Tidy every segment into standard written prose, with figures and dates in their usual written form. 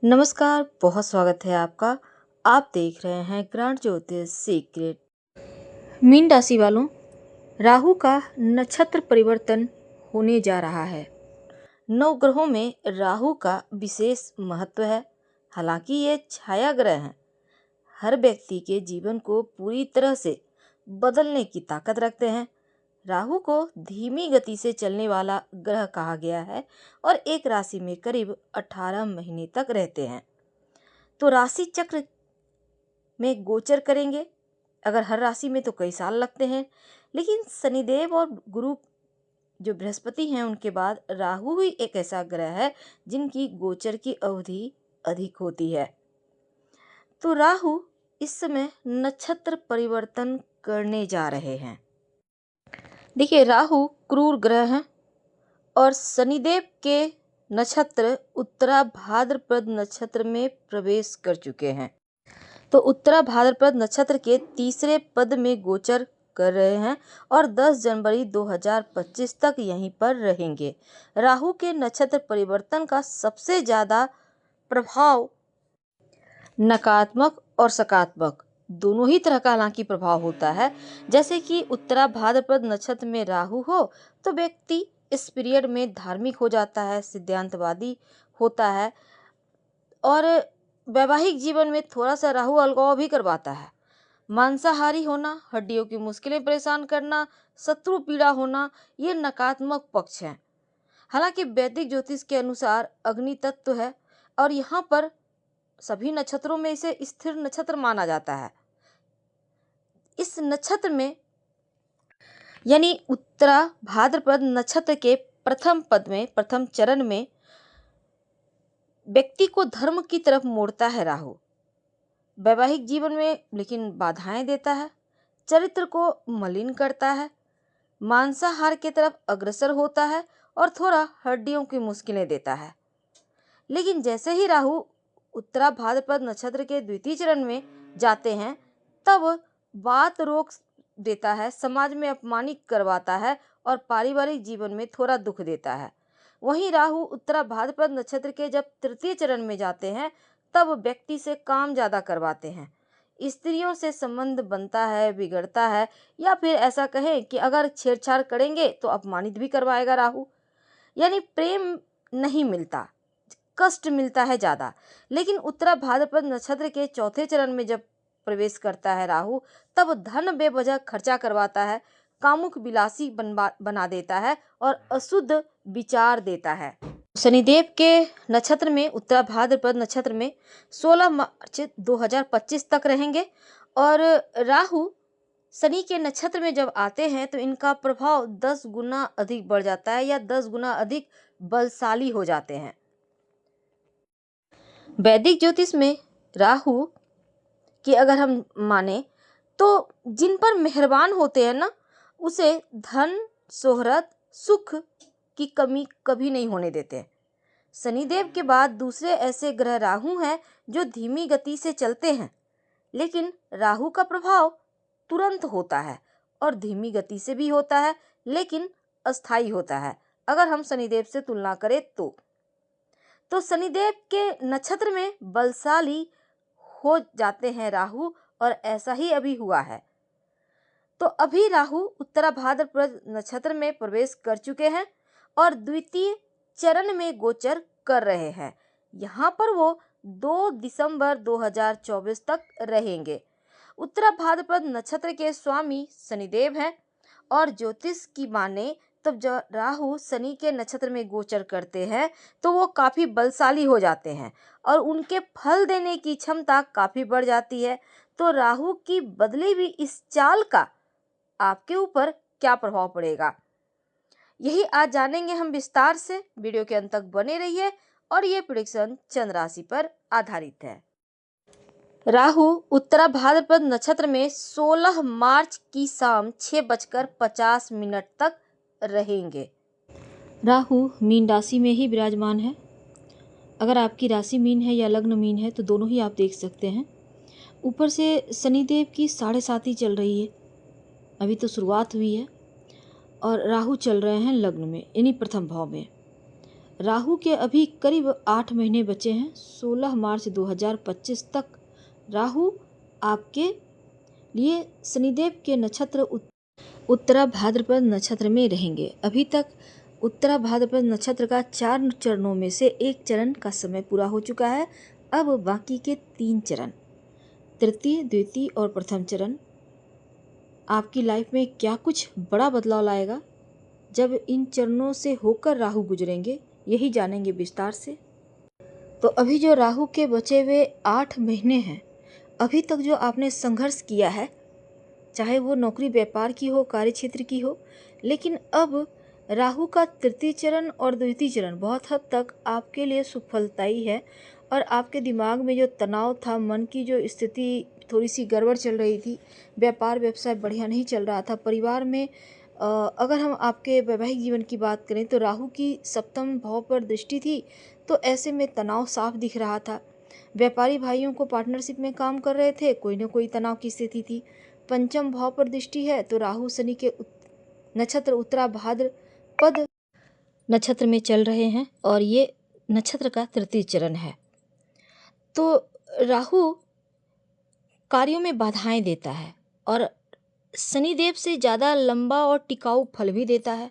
नमस्कार, बहुत स्वागत है आपका। आप देख रहे हैं ग्रांड ज्योतिष सीक्रेट। मीन राशि वालों, राहु का नक्षत्र परिवर्तन होने जा रहा है। नवग्रहों में राहु का विशेष महत्व है। हालांकि ये छाया ग्रह हैं, हर व्यक्ति के जीवन को पूरी तरह से बदलने की ताकत रखते हैं। राहु को धीमी गति से चलने वाला ग्रह कहा गया है और एक राशि में करीब 18 महीने तक रहते हैं। तो राशि चक्र में गोचर करेंगे। अगर हर राशि में तो कई साल लगते हैं, लेकिन शनिदेव और गुरु जो बृहस्पति हैं उनके बाद राहु ही एक ऐसा ग्रह है जिनकी गोचर की अवधि अधिक होती है। तो राहु इस समय नक्षत्र परिवर्तन करने जा रहे हैं। देखिए, राहु क्रूर ग्रह हैं और शनिदेव के नक्षत्र उत्तरा भाद्रपद नक्षत्र में प्रवेश कर चुके हैं। तो उत्तरा भाद्रपद नक्षत्र के तीसरे पद में गोचर कर रहे हैं और 10 जनवरी 2025 तक यहीं पर रहेंगे। राहु के नक्षत्र परिवर्तन का सबसे ज़्यादा प्रभाव नकारात्मक और सकारात्मक दोनों ही तरह का हालांकि प्रभाव होता है। जैसे कि उत्तरा भाद्रपद नक्षत्र में राहु हो तो व्यक्ति इस पीरियड में धार्मिक हो जाता है, सिद्धांतवादी होता है और वैवाहिक जीवन में थोड़ा सा राहु अलगाव भी करवाता है। मांसाहारी होना, हड्डियों की मुश्किलें परेशान करना, शत्रु पीड़ा होना, ये नकारात्मक पक्ष हैं। हालांकि वैदिक ज्योतिष के अनुसार अग्नि तत्व है और यहाँ पर सभी नक्षत्रों में इसे स्थिर नक्षत्र माना जाता है। इस नक्षत्र में यानी उत्तरा भाद्रपद नक्षत्र के प्रथम पद में, प्रथम चरण में व्यक्ति को धर्म की तरफ मोड़ता है राहु। वैवाहिक जीवन में लेकिन बाधाएं देता है, चरित्र को मलिन करता है, मांसाहार की तरफ अग्रसर होता है और थोड़ा हड्डियों की मुश्किलें देता है। लेकिन जैसे ही राहु उत्तरा भाद्रपद नक्षत्र के द्वितीय चरण में जाते हैं तब बात रोक देता है, समाज में अपमानित करवाता है और पारिवारिक जीवन में थोड़ा दुख देता है। वहीं राहु उत्तरा भाद्रपद नक्षत्र के जब तृतीय चरण में जाते हैं तब व्यक्ति से काम ज़्यादा करवाते हैं, स्त्रियों से संबंध बनता है, बिगड़ता है, या फिर ऐसा कहें कि अगर छेड़छाड़ करेंगे तो अपमानित भी करवाएगा राहु। यानी प्रेम नहीं मिलता, कष्ट मिलता है ज़्यादा। लेकिन उत्तरा भाद्रपद नक्षत्र के चौथे चरण में जब प्रवेश करता है राहु तब धन बेवजह खर्चा करवाता है, कामुक विलासी बना देता है और अशुद्ध विचार देता है। शनिदेव के नक्षत्र में, उत्तरा भाद्रपद नक्षत्र में 16 मार्च 2025 तक रहेंगे और राहु शनि के नक्षत्र में जब आते हैं तो इनका प्रभाव 10 गुना अधिक बढ़ जाता है या 10 गुना अधिक बलशाली हो जाते हैं। वैदिक ज्योतिष में राहु की अगर हम माने तो जिन पर मेहरबान होते हैं ना, उसे धन, शोहरत, सुख की कमी कभी नहीं होने देते। शनिदेव के बाद दूसरे ऐसे ग्रह राहु हैं जो धीमी गति से चलते हैं, लेकिन राहु का प्रभाव तुरंत होता है और धीमी गति से भी होता है लेकिन अस्थायी होता है। अगर हम शनिदेव से तुलना करें तो शनिदेव के नक्षत्र में बलशाली हो जाते हैं राहु और ऐसा ही अभी हुआ है। तो अभी राहु उत्तरा भाद्रपद नक्षत्र में प्रवेश कर चुके हैं और द्वितीय चरण में गोचर कर रहे हैं। यहाँ पर वो 2 दिसंबर 2024 तक रहेंगे। उत्तरा भाद्रपद नक्षत्र के स्वामी शनिदेव हैं और ज्योतिष की माने तब जब राहु शनि के नक्षत्र में गोचर करते हैं तो वो काफ़ी बलशाली हो जाते हैं और उनके फल देने की क्षमता काफ़ी बढ़ जाती है। तो राहु की बदली हुई इस चाल का आपके ऊपर क्या प्रभाव पड़ेगा, यही आज जानेंगे हम विस्तार से। वीडियो के अंत तक बने रहिए और ये प्रेडिक्शन चंद्र राशि पर आधारित है। राहु उत्तरा भाद्रपद नक्षत्र में 16 मार्च की शाम 6:50 तक रहेंगे। राहु मीन राशि में ही विराजमान है। अगर आपकी राशि मीन है या लग्न मीन है तो दोनों ही आप देख सकते हैं। ऊपर से शनिदेव की 7.5 चल रही है, अभी तो शुरुआत हुई है और राहु चल रहे हैं लग्न में यानी प्रथम भाव में। राहु के अभी करीब 8 महीने बचे हैं। 16 मार्च 2025 तक राहु आपके लिए शनिदेव के नक्षत्र उत्तरा भाद्रपद नक्षत्र में रहेंगे। अभी तक उत्तरा भाद्रपद नक्षत्र का 4 चरणों में से एक चरण का समय पूरा हो चुका है। अब बाकी के 3 चरण, तृतीय, द्वितीय और प्रथम चरण आपकी लाइफ में क्या कुछ बड़ा बदलाव लाएगा, जब इन चरणों से होकर राहु गुजरेंगे, यही जानेंगे विस्तार से। तो अभी जो राहु के बचे हुए 8 महीने हैं, अभी तक जो आपने संघर्ष किया है, चाहे वो नौकरी व्यापार की हो, कार्य क्षेत्र की हो, लेकिन अब राहु का तृतीय चरण और द्वितीय चरण बहुत हद तक आपके लिए सुफलताई है। और आपके दिमाग में जो तनाव था, मन की जो स्थिति थोड़ी सी गड़बड़ चल रही थी, व्यापार व्यवसाय बढ़िया नहीं चल रहा था, परिवार में अगर हम आपके वैवाहिक जीवन की बात करें तो राहु की सप्तम भाव पर दृष्टि थी, तो ऐसे में तनाव साफ दिख रहा था। व्यापारी भाइयों को पार्टनरशिप में काम कर रहे थे, कोई न कोई तनाव की स्थिति थी। पंचम भाव पर दृष्टि है तो राहु शनि के नक्षत्र उत्तरा भाद्रपद नक्षत्र में चल रहे हैं और ये नक्षत्र का तृतीय चरण है। तो राहु कार्यों में बाधाएं देता है और शनिदेव से ज़्यादा लंबा और टिकाऊ फल भी देता है।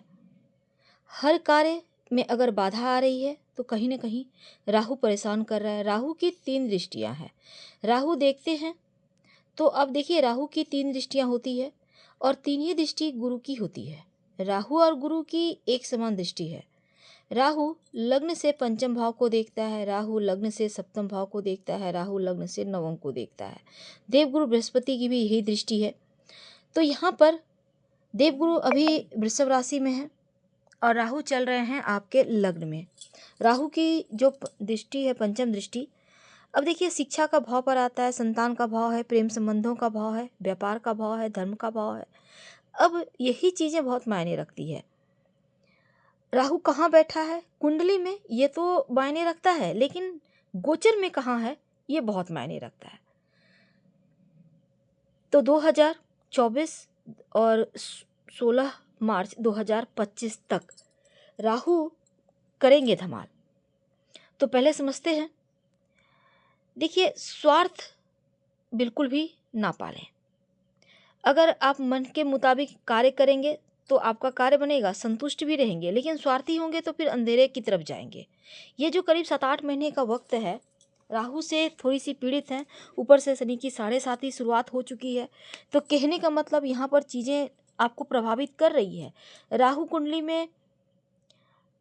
हर कार्य में अगर बाधा आ रही है तो कहीं ना कहीं राहु परेशान कर रहा है। राहु की 3 दृष्टियां हैं। राहु देखते हैं तो अब देखिए, राहु की 3 दृष्टियां होती है और 3 ही दृष्टि गुरु की होती है। राहु और गुरु की एक समान दृष्टि है। राहु लग्न से पंचम भाव को देखता है, राहु लग्न से सप्तम भाव को देखता है, राहु लग्न से नवम को देखता है। देवगुरु बृहस्पति की भी यही दृष्टि है। तो यहाँ पर देवगुरु अभी वृषभ राशि में है और राहु चल रहे हैं आपके लग्न में। राहु की जो दृष्टि है पंचम दृष्टि, अब देखिए शिक्षा का भाव पर आता है, संतान का भाव है, प्रेम संबंधों का भाव है, व्यापार का भाव है, धर्म का भाव है। अब यही चीज़ें बहुत मायने रखती है। राहु कहाँ बैठा है कुंडली में, ये तो मायने रखता है, लेकिन गोचर में कहाँ है ये बहुत मायने रखता है। तो 2024 और 16 मार्च 2025 तक राहु करेंगे धमाल। तो पहले समझते हैं। देखिए, स्वार्थ बिल्कुल भी ना पालें। अगर आप मन के मुताबिक कार्य करेंगे तो आपका कार्य बनेगा, संतुष्ट भी रहेंगे, लेकिन स्वार्थी होंगे तो फिर अंधेरे की तरफ जाएंगे। ये जो करीब 7-8 महीने का वक्त है, राहु से थोड़ी सी पीड़ित हैं, ऊपर से शनि की 7.5 शुरुआत हो चुकी है। तो कहने का मतलब यहाँ पर चीज़ें आपको प्रभावित कर रही है। राहु कुंडली में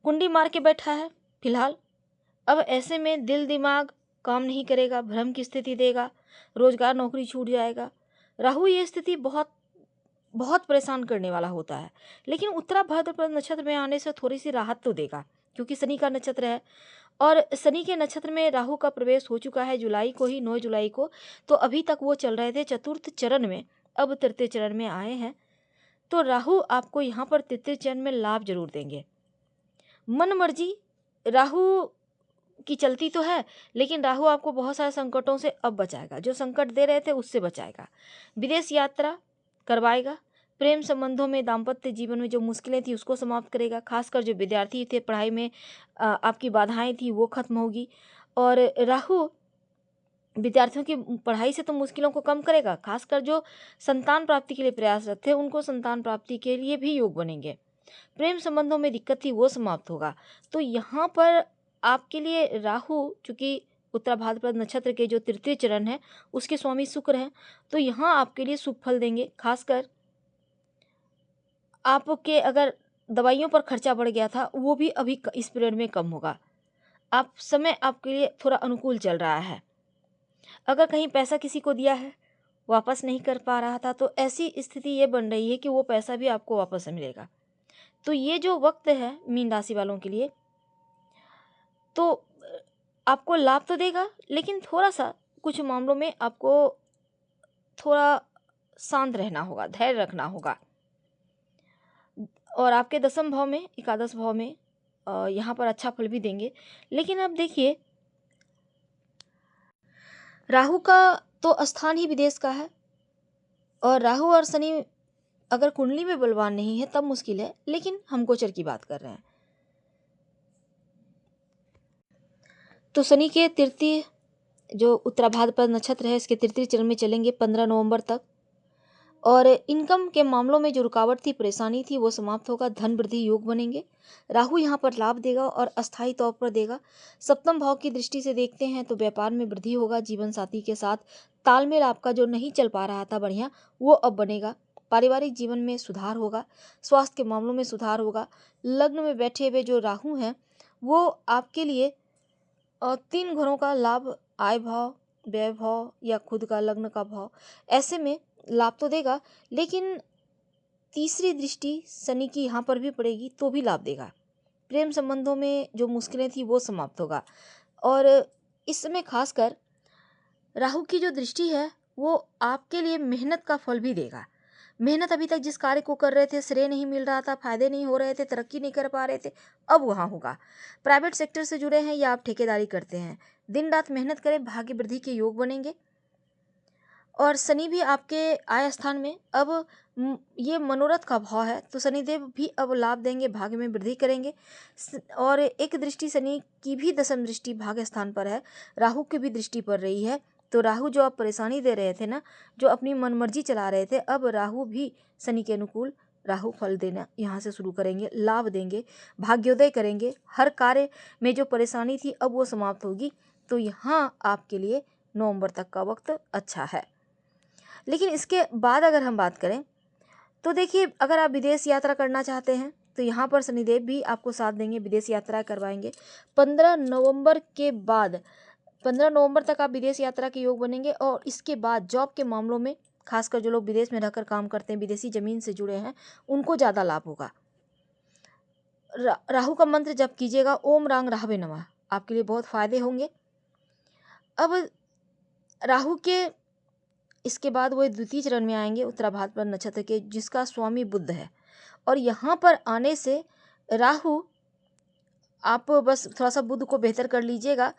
कुंडी मार के बैठा है फिलहाल। अब ऐसे में दिल दिमाग काम नहीं करेगा, भ्रम की स्थिति देगा, रोजगार नौकरी छूट जाएगा। राहु ये स्थिति बहुत बहुत परेशान करने वाला होता है, लेकिन उत्तरा भाद्रपद नक्षत्र में आने से थोड़ी सी राहत तो देगा, क्योंकि शनि का नक्षत्र है और शनि के नक्षत्र में राहु का प्रवेश हो चुका है जुलाई को ही, 9 जुलाई को। तो अभी तक वो चल रहे थे चतुर्थ चरण में, अब तृतीय चरण में आए हैं। तो राहु आपको यहाँ पर तृतीय चरण में लाभ जरूर देंगे। मन मर्जी राहु की चलती तो है, लेकिन राहु आपको बहुत सारे संकटों से अब बचाएगा, जो संकट दे रहे थे उससे बचाएगा। विदेश यात्रा करवाएगा, प्रेम संबंधों में, दाम्पत्य जीवन में जो मुश्किलें थी उसको समाप्त करेगा। खासकर जो विद्यार्थी थे, पढ़ाई में आपकी बाधाएं थी वो खत्म होगी। और राहु विद्यार्थियों की पढ़ाई से तो मुश्किलों को कम करेगा। खासकर जो संतान प्राप्ति के लिए प्रयासरत थे उनको संतान प्राप्ति के लिए भी योग बनेंगे। प्रेम संबंधों में दिक्कत थी वो समाप्त होगा। तो यहाँ पर आपके लिए राहु, चूंकि उत्तरा भाद्रपद नक्षत्र के जो तृतीय चरण है उसके स्वामी शुक्र हैं, तो यहाँ आपके लिए शुभ फल देंगे। खासकर आपके अगर दवाइयों पर खर्चा बढ़ गया था वो भी अभी इस पीरियड में कम होगा। आप समय आपके लिए थोड़ा अनुकूल चल रहा है। अगर कहीं पैसा किसी को दिया है वापस नहीं कर पा रहा था, तो ऐसी स्थिति ये बन रही है कि वो पैसा भी आपको वापस मिलेगा। तो ये जो वक्त है मीन राशि वालों के लिए, तो आपको लाभ तो देगा, लेकिन थोड़ा सा कुछ मामलों में आपको थोड़ा शांत रहना होगा, धैर्य रखना होगा। और आपके 10वें भाव में, एकादश भाव में यहाँ पर अच्छा फल भी देंगे। लेकिन अब देखिए, राहु का तो स्थान ही विदेश का है और राहु और शनि अगर कुंडली में बलवान नहीं है तब मुश्किल है, लेकिन हम गोचर की बात कर रहे हैं। तो शनि के तृतीय जो उत्तरा भाद्रपद नक्षत्र है, इसके तृतीय चरण में चलेंगे 15 नवंबर तक। और इनकम के मामलों में जो रुकावट थी, परेशानी थी, वो समाप्त होगा। धन वृद्धि योग बनेंगे। राहु यहाँ पर लाभ देगा और अस्थायी तौर पर देगा। सप्तम भाव की दृष्टि से देखते हैं तो व्यापार में वृद्धि होगा। जीवन साथी के साथ तालमेल आपका जो नहीं चल पा रहा था बढ़िया, वो अब बनेगा। पारिवारिक जीवन में सुधार होगा। स्वास्थ्य के मामलों में सुधार होगा। लग्न में बैठे हुए जो राहु हैं, वो आपके लिए 3 घरों का लाभ, आय भाव, व्यय भाव या खुद का लग्न का भाव, ऐसे में लाभ तो देगा, लेकिन तीसरी दृष्टि शनि की यहाँ पर भी पड़ेगी तो भी लाभ देगा। प्रेम संबंधों में जो मुश्किलें थी वो समाप्त होगा। और इस समय खासकर राहु की जो दृष्टि है वो आपके लिए मेहनत का फल भी देगा। मेहनत अभी तक जिस कार्य को कर रहे थे, श्रेय नहीं मिल रहा था, फायदे नहीं हो रहे थे, तरक्की नहीं कर पा रहे थे, अब वहाँ होगा। प्राइवेट सेक्टर से जुड़े हैं या आप ठेकेदारी करते हैं, दिन रात मेहनत करें, भाग्य वृद्धि के योग बनेंगे। और शनि भी आपके आय स्थान में, अब ये मनोरथ का भाव है तो शनिदेव भी अब लाभ देंगे, भाग्य में वृद्धि करेंगे। और एक दृष्टि शनि की भी दशम दृष्टि भाग्य स्थान पर है, राहु की भी दृष्टि पड़ रही है। तो राहु जो आप परेशानी दे रहे थे ना, जो अपनी मनमर्जी चला रहे थे, अब राहु भी शनि के अनुकूल राहु फल देना यहाँ से शुरू करेंगे, लाभ देंगे, भाग्योदय करेंगे। हर कार्य में जो परेशानी थी अब वो समाप्त होगी। तो यहाँ आपके लिए नवंबर तक का वक्त अच्छा है। लेकिन इसके बाद अगर हम बात करें तो देखिए, अगर आप विदेश यात्रा करना चाहते हैं तो यहाँ पर शनिदेव भी आपको साथ देंगे, विदेश यात्रा करवाएंगे। 15 नवंबर के बाद 15 नवंबर तक आप विदेश यात्रा के योग बनेंगे। और इसके बाद जॉब के मामलों में, खासकर जो लोग विदेश में रहकर काम करते हैं, विदेशी जमीन से जुड़े हैं, उनको ज़्यादा लाभ होगा। राहु का मंत्र जप कीजिएगा, ओम रांग राहवे नमः, आपके लिए बहुत फायदे होंगे। अब राहु के इसके बाद वो द्वितीय चरण में आएंगे, उत्तरा भाद्रपद नक्षत्र के, जिसका स्वामी बुध है। और यहाँ पर आने से राहु, आप बस थोड़ा सा बुध को बेहतर कर लीजिएगा।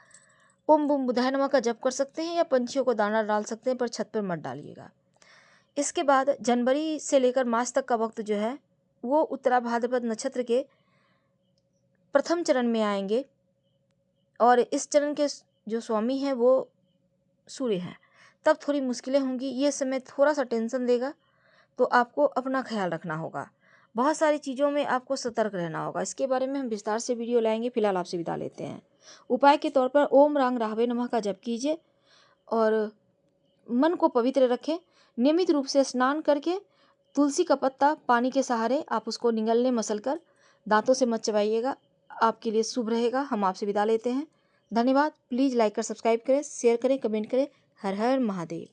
ओम बूम बुधाय नमः का जप कर सकते हैं या पंछियों को दाना डाल सकते हैं, पर छत पर मत डालिएगा। इसके बाद जनवरी से लेकर मार्च तक का वक्त जो है वो उत्तरा भाद्रपद नक्षत्र के प्रथम चरण में आएंगे। और इस चरण के जो स्वामी हैं वो सूर्य हैं। तब थोड़ी मुश्किलें होंगी, ये समय थोड़ा सा टेंशन देगा, तो आपको अपना ख्याल रखना होगा। बहुत सारी चीज़ों में आपको सतर्क रहना होगा। इसके बारे में हम विस्तार से वीडियो लाएंगे। फिलहाल आपसे विदा लेते हैं। उपाय के तौर पर ओम रांग राहवे नमः का जप कीजिए और मन को पवित्र रखें। नियमित रूप से स्नान करके तुलसी का पत्ता पानी के सहारे आप उसको निगलने मसल कर दांतों से मत चबाइएगा, आपके लिए शुभ रहेगा। हम आपसे विदा लेते हैं। धन्यवाद। प्लीज़ लाइक कर सब्सक्राइब करें, शेयर करें, कमेंट करें। हर हर महादेव।